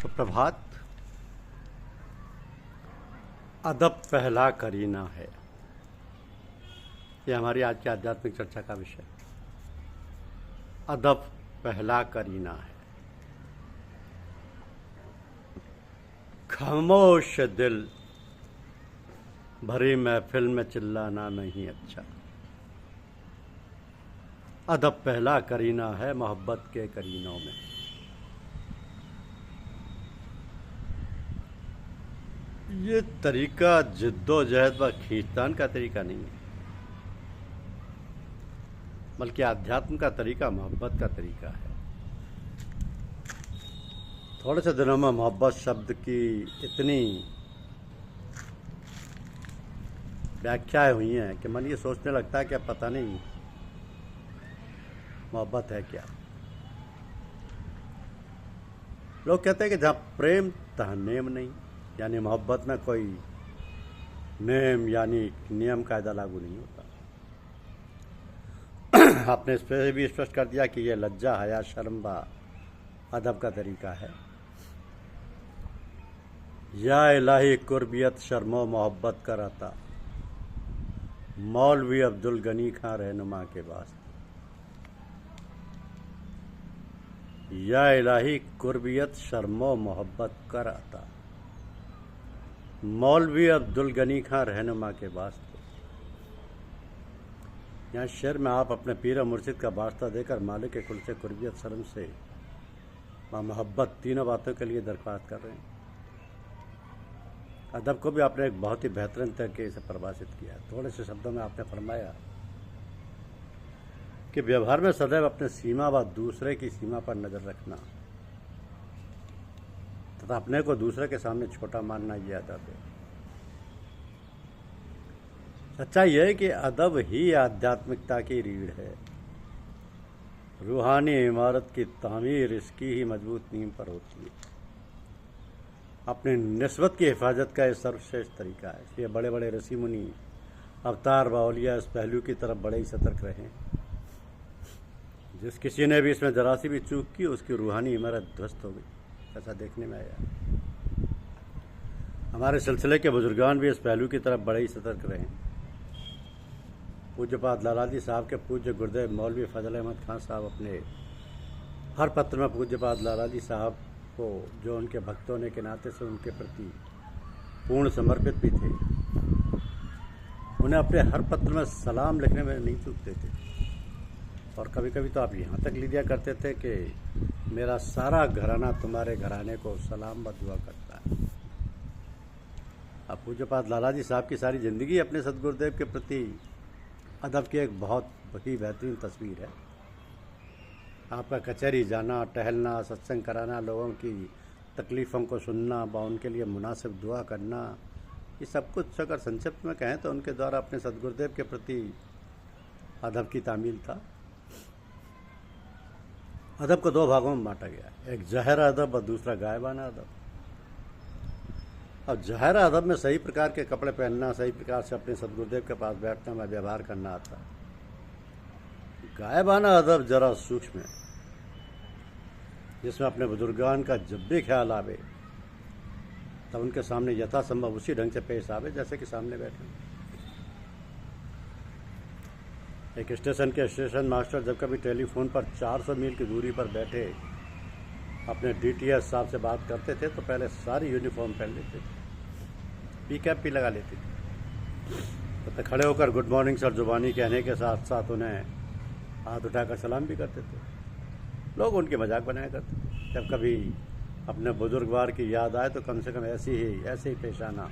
सुप्रभात। अदब पहला करीना है, ये हमारी आज की आध्यात्मिक चर्चा का विषय। अदब पहला करीना है। खामोश दिल भरी महफिल में चिल्लाना नहीं अच्छा। अदब पहला करीना है मोहब्बत के करीनों में। ये तरीका जिद्दोजहद व खींचतान का तरीका नहीं है, बल्कि आध्यात्म का तरीका मोहब्बत का तरीका है। थोड़े से दिनों में मोहब्बत शब्द की इतनी व्याख्याएं हुई हैं कि मन ये सोचने लगता है कि अब पता नहीं मोहब्बत है क्या। लोग कहते हैं कि जहाँ प्रेम तहाँ नेम नहीं, यानी मोहब्बत में कोई नेम यानी नियम कायदा लागू नहीं होता। आपने इस पर भी स्पष्ट कर दिया कि यह लज्जा हया शर्म व अदब का तरीका है। या इलाही कुर्बियत शर्मो मोहब्बत का रहता, मौलवी अब्दुल गनी खां रहनुमा के वास्ते। या इलाही कुर्बियत शर्मो मोहब्बत का रहता, मौलवी अब्दुल गनी खां रहनुमा के वास्ते। यहाँ शेर में आप अपने पीर और मुर्शिद का वास्ता देकर मालिक के कुल से कुर्बियत शर्म से व मोहब्बत तीनों बातों के लिए दरख्वास्त कर रहे हैं। अदब को भी आपने एक बहुत ही बेहतरीन तरीके से परिभाषित किया। थोड़े से शब्दों में आपने फरमाया कि व्यवहार में सदैव अपने सीमा व दूसरे की सीमा पर नजर रखना तथा अपने को दूसरे के सामने छोटा मानना ये अदब है। सच्चाई यह है कि अदब ही आध्यात्मिकता की रीढ़ है। रूहानी इमारत की तामीर इसकी ही मजबूत नींव पर होती है। अपनी निस्बत की हिफाजत का यह सर्वश्रेष्ठ तरीका है। ये बड़े बड़े ऋषि मुनि अवतार व औलिया इस पहलू की तरफ बड़े ही सतर्क रहे। जिस किसी ने भी इसमें जरा सी भी चूक की उसकी रूहानी इमारत ध्वस्त हो गई, ऐसा देखने में आया। हमारे सिलसिले के बुजुर्गान भी इस पहलू की तरफ बड़े ही सतर्क रहे। पूज्यपाद लालाजी साहब के पूज्य गुरुदेव मौलवी फजल अहमद खान साहब अपने हर पत्र में पूज्यपाद लालाजी साहब को, जो उनके भक्त होने के नाते से उनके प्रति पूर्ण समर्पित भी थे, उन्हें अपने हर पत्र में सलाम लिखने में नहीं चूकते थे। और कभी कभी तो आप यहाँ तक लिख दिया करते थे कि मेरा सारा घराना तुम्हारे घराने को सलाम व दुआ करता है। अब पूज्यपाद लालाजी साहब की सारी ज़िंदगी अपने सदगुरुदेव के प्रति अदब की एक बहुत ही बेहतरीन तस्वीर है। आपका कचहरी जाना, टहलना, सत्संग कराना, लोगों की तकलीफ़ों को सुनना व उनके लिए मुनासिब दुआ करना, ये सब कुछ अगर संक्षिप्त में कहें तो उनके द्वारा अपने सदगुरुदेव के प्रति अदब की तामील था। अदब को दो भागों में बांटा गया है, एक ज़ाहिरा अदब और दूसरा गायबाना अदब। अब ज़ाहिरा अदब में सही प्रकार के कपड़े पहनना, सही प्रकार से अपने सदगुरुदेव के पास बैठना व व्यवहार करना आता है। गायबाना अदब जरा सूक्ष्म है, जिसमें अपने बुजुर्गान का जब भी ख्याल आवे तब उनके सामने यथासंभव उसी ढंग से पेश आवे जैसे कि सामने बैठे। एक स्टेशन के स्टेशन मास्टर जब कभी टेलीफोन पर 400 मील की दूरी पर बैठे अपने डीटीएस साहब से बात करते थे तो पहले सारी यूनिफॉर्म पहन लेते थे, पी कैप भी लगा लेते थे, तो खड़े होकर गुड मॉर्निंग सर जुबानी कहने के साथ साथ उन्हें हाथ उठाकर सलाम भी करते थे। लोग उनके मजाक बनाया करते थे। जब कभी अपने बुजुर्गवार की याद आए तो कम से कम ऐसे ही पेश आना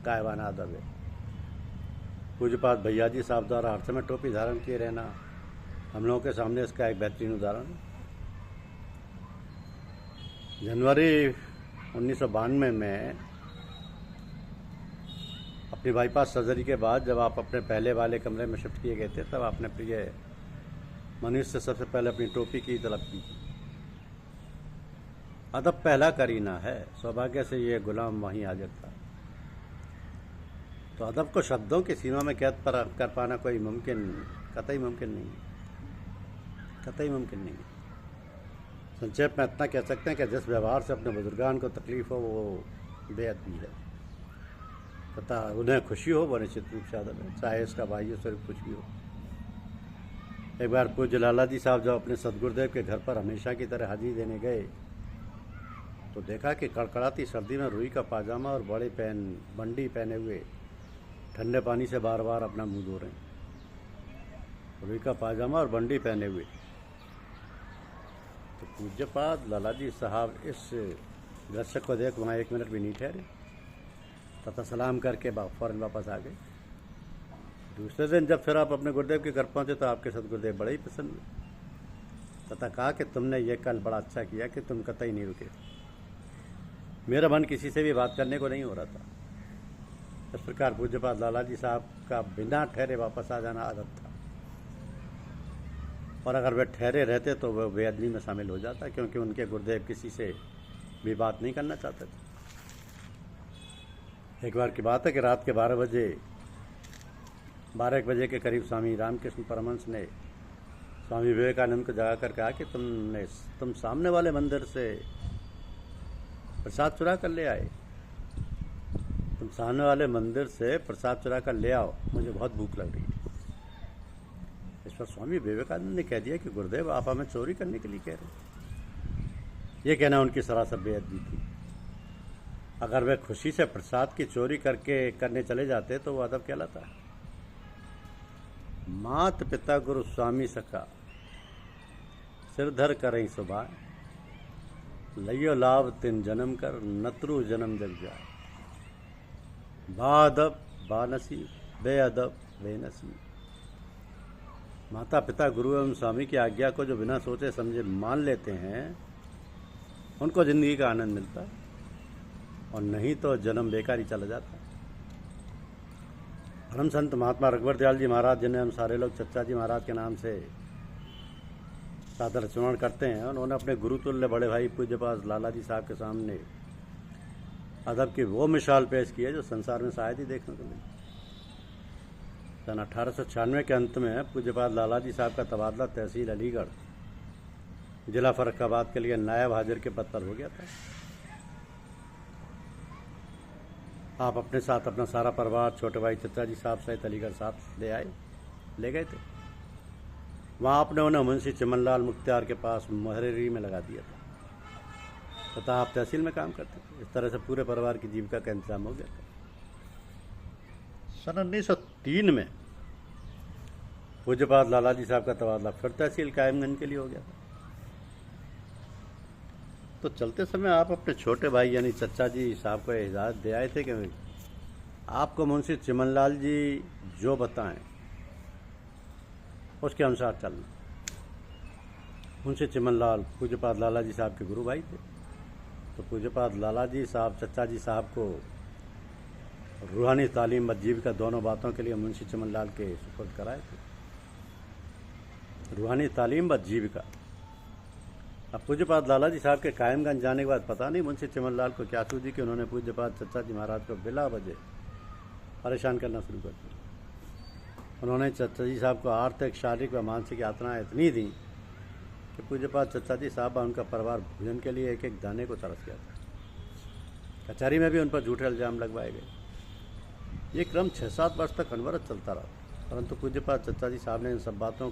गायबाना अदब है। पूज्यपाद भैयाजी साहब द्वारा हर समय टोपी धारण किए रहना हम लोगों के सामने इसका एक बेहतरीन उदाहरण है। जनवरी 1992 में अपनी बाईपास सर्जरी के बाद जब आप अपने पहले वाले कमरे में शिफ्ट किए गए थे तब आपने प्रिय मनीष से सबसे पहले अपनी टोपी की तलब की। अदब पहला करीना है, सौभाग्य से ये गुलाम वहीं हाजिर था। तो अदब को शब्दों की सीमा में कैद कर पाना कोई कतई मुमकिन नहीं है। संक्षेप में इतना कह सकते हैं कि जिस व्यवहार से अपने बुजुर्गान को तकलीफ़ हो वो बेअदबी है तथा उन्हें खुशी हो वो निश्चित रूप से अदब है, चाहे इसका बाह्य स्वरूप कुछ भी हो। एक बार पूज्य लाला जी साहब जब अपने सदगुरुदेव के घर पर हमेशा की तरह हाजिरी देने गए तो देखा कि कड़कड़ाती सर्दी में रुई का पाजामा और बड़े बंडी पहने हुए ठंडे पानी से बार बार अपना मुंह धो रहे हैं। रुई का पाजामा और बंडी पहने हुए तो पूज्यपाद लाला जी साहब इस दृश्य को देख वहाँ 1 मिनट भी नहीं ठहरे तथा सलाम करके फौरन वापस आ गए। दूसरे दिन जब फिर आप अपने गुरुदेव के घर पहुँचे तो आपके सदगुरुदेव बड़े ही प्रसन्न हुए तथा कहा कि तुमने ये कल बड़ा अच्छा किया कि तुम कतई नहीं रुके। मेरा मन किसी से भी बात करने को नहीं हो रहा था। इस प्रकार पूज्यपाद लाला जी साहब का बिना ठहरे वापस आ जाना आदत था और अगर वे ठहरे रहते तो वह बेअदबी में शामिल हो जाता क्योंकि उनके गुरुदेव किसी से भी बात नहीं करना चाहते थे। एक बार की बात है कि रात के 12-1 बजे के करीब स्वामी रामकृष्ण परमहंस ने स्वामी विवेकानंद को जगा कर कहा कि तुम सामने वाले मंदिर से प्रसाद चुरा कर ले आए। तुम सामने वाले मंदिर से प्रसाद चुरा कर ले आओ, मुझे बहुत भूख लग रही है। इस पर स्वामी विवेकानंद ने कह दिया कि गुरुदेव आप हमें चोरी करने के लिए कह रहे हैं। यह कहना उनकी सरासर बेअदबी थी। अगर वे खुशी से प्रसाद की चोरी करने चले जाते तो वो अदब कहलाता है। मात पिता गुरु स्वामी सखा सिरधर करई सुबह लइयो लाभ तिन जन्म कर नतरु जन्म जग जाए। बादब बानसीब बेअदब बेनसीब। माता पिता गुरु एवं स्वामी की आज्ञा को जो बिना सोचे समझे मान लेते हैं उनको जिंदगी का आनंद मिलता है और नहीं तो जन्म बेकार ही चला जाता है। परम संत महात्मा रघुवर दयाल जी महाराज जिन्हें हम सारे लोग चच्चा जी महाराज के नाम से सादर स्मरण करते हैं, उन्होंने अपने गुरुतुल्य बड़े भाई पूज्यपाद लाला जी साहब के सामने अदब की वो मिसाल पेश की है जो संसार में शायद ही देखने को मिली। सन 1896 के अंत में पूज्यपाद लाला जी साहब का तबादला तहसील अलीगढ़ जिला फर्रुखाबाद के लिए नायब हाजिर के पद पर हो गया था। आप अपने साथ अपना सारा परिवार छोटे भाई चचा जी साहब सहित अलीगढ़ साहब ले गए थे। वहाँ आपने उन्हें मुंशी चिमनलाल मुख्तियार के पास मुहर्रिरी में लगा दिया था तथा आप तहसील में काम करते थे। इस तरह से पूरे परिवार की जीविका का इंतजाम हो गया था। सन 1903 में पूज्यपाद लाला जी साहब का तबादला फिर तहसील कायमगंज के लिए हो गया था। तो चलते समय आप अपने छोटे भाई यानी चचा जी साहब को हिदायत दे आए थे कि आपको मुंशी चिमनलाल जी जो बताएं उसके अनुसार चलना। मुंशी चिमनलाल पूज्यपाद लाला जी साहब के गुरु भाई थे, तो पूज्यपाद लाला जी साहब चचा जी साहब को रूहानी तालीम व जीविका दोनों बातों के लिए मुंशी चिमनलाल के सुपुर्द कराए थे। रूहानी तालीम व जीविका। अब पूज्यपाद लाला जी साहब के कायमगंज जाने के बाद पता नहीं मुंशी चिमनलाल को क्या सूझी कि उन्होंने पूज्यपाद चचा जी महाराज को बिला वजह परेशान करना शुरू कर दिया। उन्होंने चचा जी साहब को आर्थिक, शारीरिक व मानसिक यातनाएं इतनी दी कि पूज्यपाद चचा जी साहब और उनका परिवार भोजन के लिए एक एक दाने को तरस गया था। कचहरी में भी उन पर झूठे इल्जाम लगवाए गए। ये क्रम 6-7 वर्ष तक अनवरत चलता रहा, परंतु पूज्यपाद चचा जी साहब ने इन सब बातों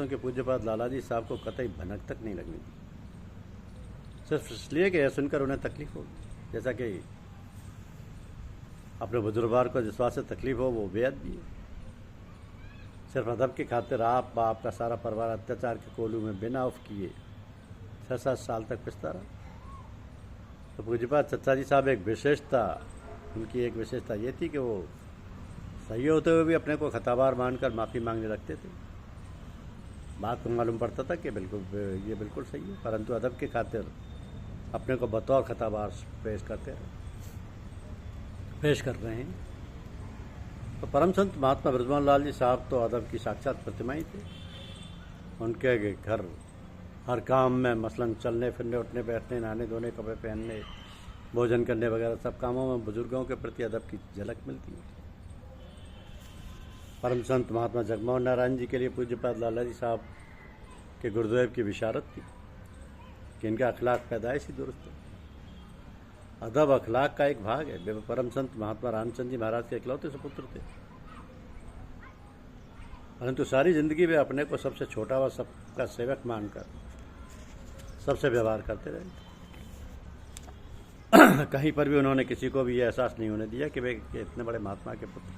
के पूज्यपाद लाला जी साहब को कतई भनक तक नहीं लगनी दी, सिर्फ इसलिए कि यह सुनकर उन्हें तकलीफ हो। जैसा कि अपने बुजुर्गवार को जिस बात से तकलीफ हो वो बेअदबी है। सिर्फ अदब की खातिर आपका सारा परिवार अत्याचार के कोलू में बिना उफ किए 6-7 साल तक पिसता रहा। तो पूज्यपाद चचा जी साहब उनकी एक विशेषता ये थी कि वो सही होते हुए भी अपने को खताबार मानकर माफ़ी मांगने लगते थे। बात को मालूम पड़ता था कि ये बिल्कुल सही है, परंतु अदब की खातिर अपने को बतौर खताबार पेश कर रहे हैं। तो परम संत महात्मा बृजमोहन लाल जी साहब तो अदब की साक्षात प्रतिमा ही थे। उनके घर हर काम में मसलन चलने फिरने, उठने बैठने, नहाने धोने, कपड़े पहनने, भोजन करने वगैरह सब कामों में बुजुर्गों के प्रति अदब की झलक मिलती है। परम संत महात्मा जगमोहन नारायण जी के लिए पूज्यपाद लाला जी साहब के गुरुदेव की विशारत थी। कि इनका अखलाक पैदाइश ही दुरुस्त है। अदब अखलाक का एक भाग है। वे परम संत महात्मा रामचंद्र जी महाराज के इकलौते सुपुत्र थे, परंतु सारी जिंदगी वे अपने को सबसे छोटा व सबका सेवक मानकर सबसे व्यवहार करते रहे। कहीं पर भी उन्होंने किसी को भी यह एहसास नहीं होने दिया कि वे इतने बड़े महात्मा के पुत्र।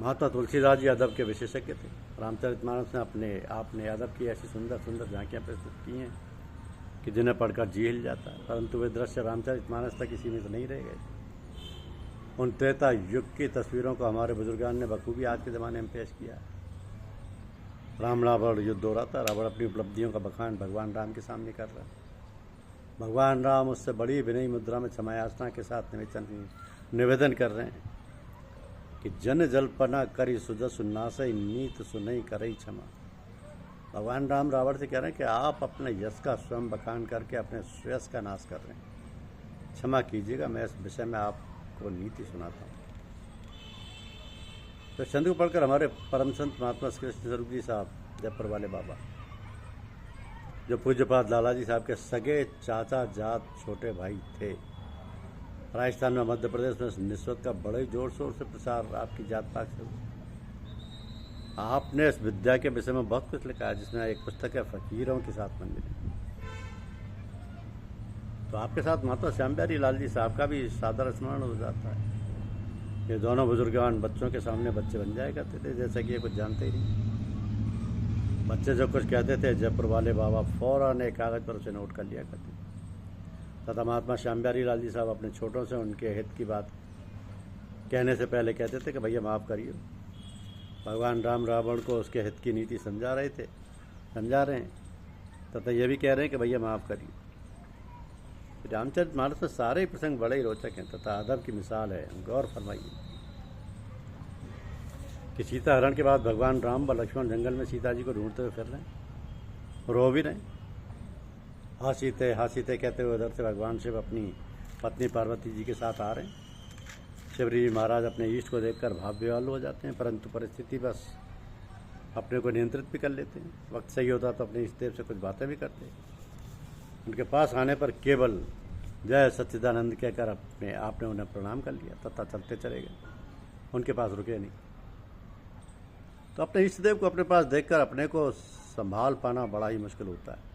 महात्मा तुलसीदास जी अदब के विशेषज्ञ थे। रामचरितमानस में अपने आपने अदब की ऐसी सुंदर सुंदर झांकियाँ प्रस्तुत की हैं कि जिन्हें पढ़कर जी हिल जाता है, परंतु वे दृश्य रामचरितमानस तक ही सीमित नहीं रह गए। उन त्रेता युग की तस्वीरों को हमारे बुजुर्गान ने बखूबी आज के ज़माने में पेश किया। राम रावण युद्ध हो रहा था। रावण अपनी उपलब्धियों का बखान भगवान राम के सामने कर रहा है। भगवान राम उससे बड़ी विनयी मुद्रा में क्षमायाचना के साथ निवेदन कर रहे हैं कि जन जल्पना करी सुजस नासई नीत सुनई करई क्षमा। भगवान राम रावण से कह रहे हैं कि आप अपने यश का स्वयं बखान करके अपने यश का नाश कर रहे हैं, क्षमा कीजिएगा, मैं इस विषय में आपको नीति सुनाता हूँ। तो छंद को पढ़कर हमारे परम संत महात्मा कृष्ण स्वरूप जी साहब जयपुर वाले बाबा, जो पूज्यपाद लाला जी साहब के सगे चाचा जात छोटे भाई थे, राजस्थान में मध्य प्रदेश में निस्बत का बड़े जोर शोर से प्रसार आपकी जात पात से। आपने इस विद्या के विषय में बहुत कुछ लिखा है, जिसमें एक पुस्तक है फकीरों के साथ मंदिर। तो आपके साथ महात्मा श्याम बिहारी लाल जी साहब का भी सादर स्मरण हो जाता है। ये दोनों बुजुर्गान बच्चों के सामने बच्चे बन जाया करते थे, जैसा कि ये कुछ जानते ही नहीं। बच्चे जो कुछ कहते थे जयपुर वाले बाबा फौरन एक कागज पर उसे नोट कर लिया करते थे। तथा महात्मा श्याम बिहारी लाल जी साहब अपने छोटों से उनके हित की बात कहने से पहले कहते थे कि भैया माफ़ करिए। भगवान राम रावण को उसके हित की नीति समझा रहे हैं तथा ये भी कह रहे हैं कि भैया माफ़ करिए। रामचरितमानस में सारे ही प्रसंग बड़े ही रोचक हैं तथा अदब की मिसाल है। गौर फरमाइए कि सीता हरण के बाद भगवान राम व लक्ष्मण जंगल में सीता जी को ढूंढते हुए फिर रहे हैं, रो भी रहे हैं। हाँ सीते कहते हुए उधर से भगवान शिव अपनी पत्नी पार्वती जी के साथ आ रहे हैं। शिवजी जी महाराज अपने ईष्ट को देखकर भाव्यवाल हो जाते हैं, परंतु परिस्थिति बस अपने को नियंत्रित भी कर लेते हैं। वक्त सही होता तो अपने इष्ट देव से कुछ बातें भी करते हैं। उनके पास आने पर केवल जय सच्चिदानंद कहकर आपने उन्हें प्रणाम कर लिया तथा चलते चले गए, उनके पास रुके नहीं। तो अपने इष्ट देव को अपने पास देखकर अपने को संभाल पाना बड़ा ही मुश्किल होता है।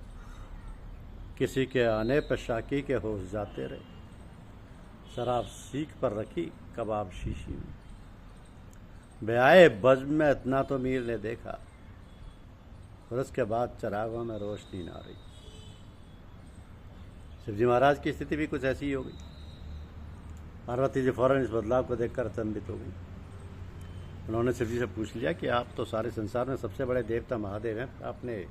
किसी के आने पर शाकी के होश जाते रहे, शराब सीख पर रखी कबाब शीशी में, ब्याए बज़्म में इतना तो मीर ने देखा, और उसके बाद चरागों में रोशनी ना रही। शिवजी महाराज की स्थिति भी कुछ ऐसी ही हो गई। पार्वती जी फौरन इस बदलाव को देखकर अचंभित हो गई। उन्होंने शिवजी से पूछ लिया कि आप तो सारे संसार में सबसे बड़े देवता महादेव हैं, आपने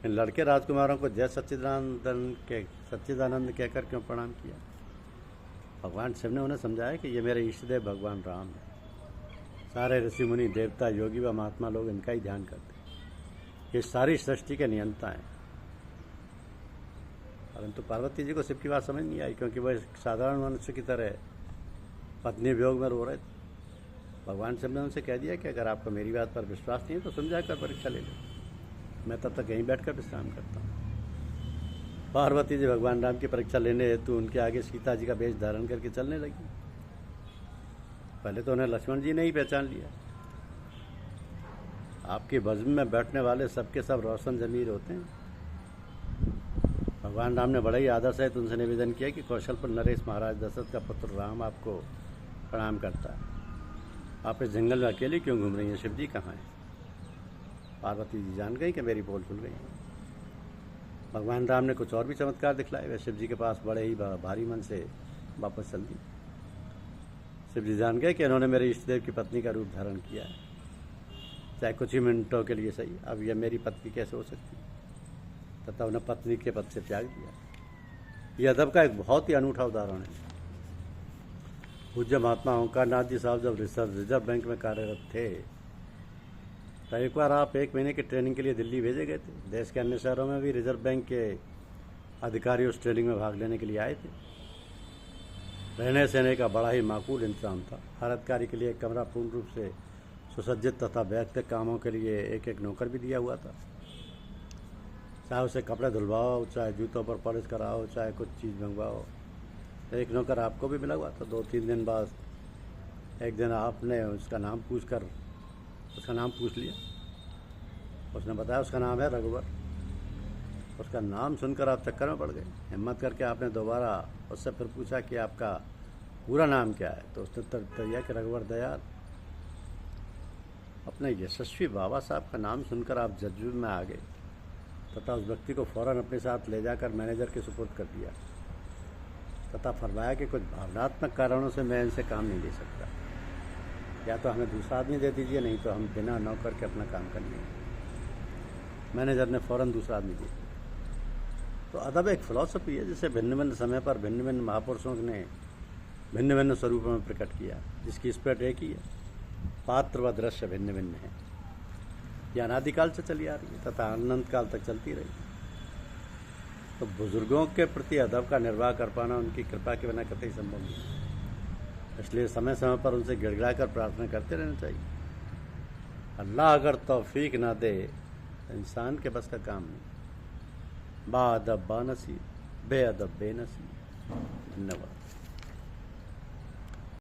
इन लड़के राजकुमारों को जय सच्चिदानंद कहकर क्यों प्रणाम किया? भगवान शिव ने उन्हें समझाया कि ये मेरे इष्ट देव भगवान राम हैं। सारे ऋषि मुनि देवता योगी व महात्मा लोग इनका ही ध्यान करते हैं। ये सारी सृष्टि के नियंता हैं। परंतु पार्वती जी को शिव की बात समझ नहीं आई, क्योंकि वह साधारण मनुष्य की तरह पत्नी वियोग में रो रहे थे। भगवान शिव ने उनसे कह दिया कि अगर आपको मेरी बात पर विश्वास नहीं है तो समझा कर परीक्षा ले लो, मैं तब तक यहीं बैठकर विश्राम करता हूँ। पार्वती जी भगवान राम की परीक्षा लेने हेतु उनके आगे सीता जी का वेश धारण करके चलने लगी। पहले तो उन्हें लक्ष्मण जी ने ही पहचान लिया। आपकी बज़्म में बैठने वाले सबके सब रोशन ज़मीर होते हैं। भगवान राम ने बड़ा ही आदर सहित उनसे निवेदन किया कि कौशलपुर नरेश महाराज दशरथ का पुत्र राम आपको प्रणाम करता है। आप इस जंगल में अकेली क्यों घूम रही हैं? शिव जी कहाँ हैं? पार्वती जी जान गई कि मेरी बोल खुल गई। भगवान राम ने कुछ और भी चमत्कार दिखलाए। वे शिव जी के पास बड़े ही भारी मन से वापस चल दी। शिव जी जान गए कि इन्होंने मेरे इष्ट देव की पत्नी का रूप धारण किया है, चाहे कुछ ही मिनटों के लिए सही। अब यह मेरी पत्नी कैसे हो सकती है? तथा उन्हें पत्नी के पद से त्याग दिया। यह अदब का एक बहुत ही अनूठा उदाहरण है। पूज्य महात्मा ओंकारनाथ जी साहब जब रिजर्व बैंक में कार्यरत थे तो एक बार आप 1 महीने की ट्रेनिंग के लिए दिल्ली भेजे गए थे। देश के अन्य शहरों में भी रिजर्व बैंक के अधिकारी उस ट्रेनिंग में भाग लेने के लिए आए थे। रहने सहने का बड़ा ही माकूल इंतजाम था। हर अधिकारी के लिए एक कमरा पूर्ण रूप से सुसज्जित तथा व्यक्तिगत कामों के लिए एक नौकर भी दिया हुआ था। चाहे उसे कपड़े धुलवाओ, चाहे जूतों पर पॉलिश कराओ, चाहे कुछ चीज़ मंगवाओ। एक नौकर आपको भी मिला हुआ था। 2-3 दिन बाद एक दिन आपने उसका नाम पूछ लिया। उसने बताया उसका नाम है रघुवर। उसका नाम सुनकर आप चक्कर में पड़ गए। हिम्मत करके आपने दोबारा उससे फिर पूछा कि आपका पूरा नाम क्या है, तो उसने उत्तर दिया कि रघुवर दयाल। अपने यशस्वी बाबा साहब का नाम सुनकर आप जज्बे में आ गए तथा उस व्यक्ति को फ़ौरन अपने साथ ले जाकर मैनेजर के सुपुर्द कर दिया तथा फरमाया कि कुछ भावनात्मक कारणों से मैं इनसे काम नहीं ले सकता, या तो हमें दूसरा आदमी दे दीजिए, नहीं तो हम बिना नौकर के अपना काम कर लेंगे। मैनेजर ने फ़ौरन दूसरा आदमी दिया। तो अदब एक फ़िलॉसफी है जिसे भिन्न भिन्न समय पर भिन्न भिन्न महापुरुषों ने भिन्न भिन्न स्वरूपों में प्रकट किया, जिसकी स्पिरिट एक ही है। पात्र व दृश्य भिन्न भिन्न है। यह अनादिकाल से चली आ रही है तथा अनंत काल तक चलती रही। तो बुजुर्गों के प्रति अदब का निर्वाह कर पाना उनकी कृपा के बिना कतई संभव नहीं। इसलिए समय समय पर उनसे गिड़गिड़ा कर प्रार्थना करते रहना चाहिए। अल्लाह अगर तौफीक ना दे तो इंसान के बस का काम नहीं। बाअदब बानसीब, बेअदब बेनसीब। धन्यवाद।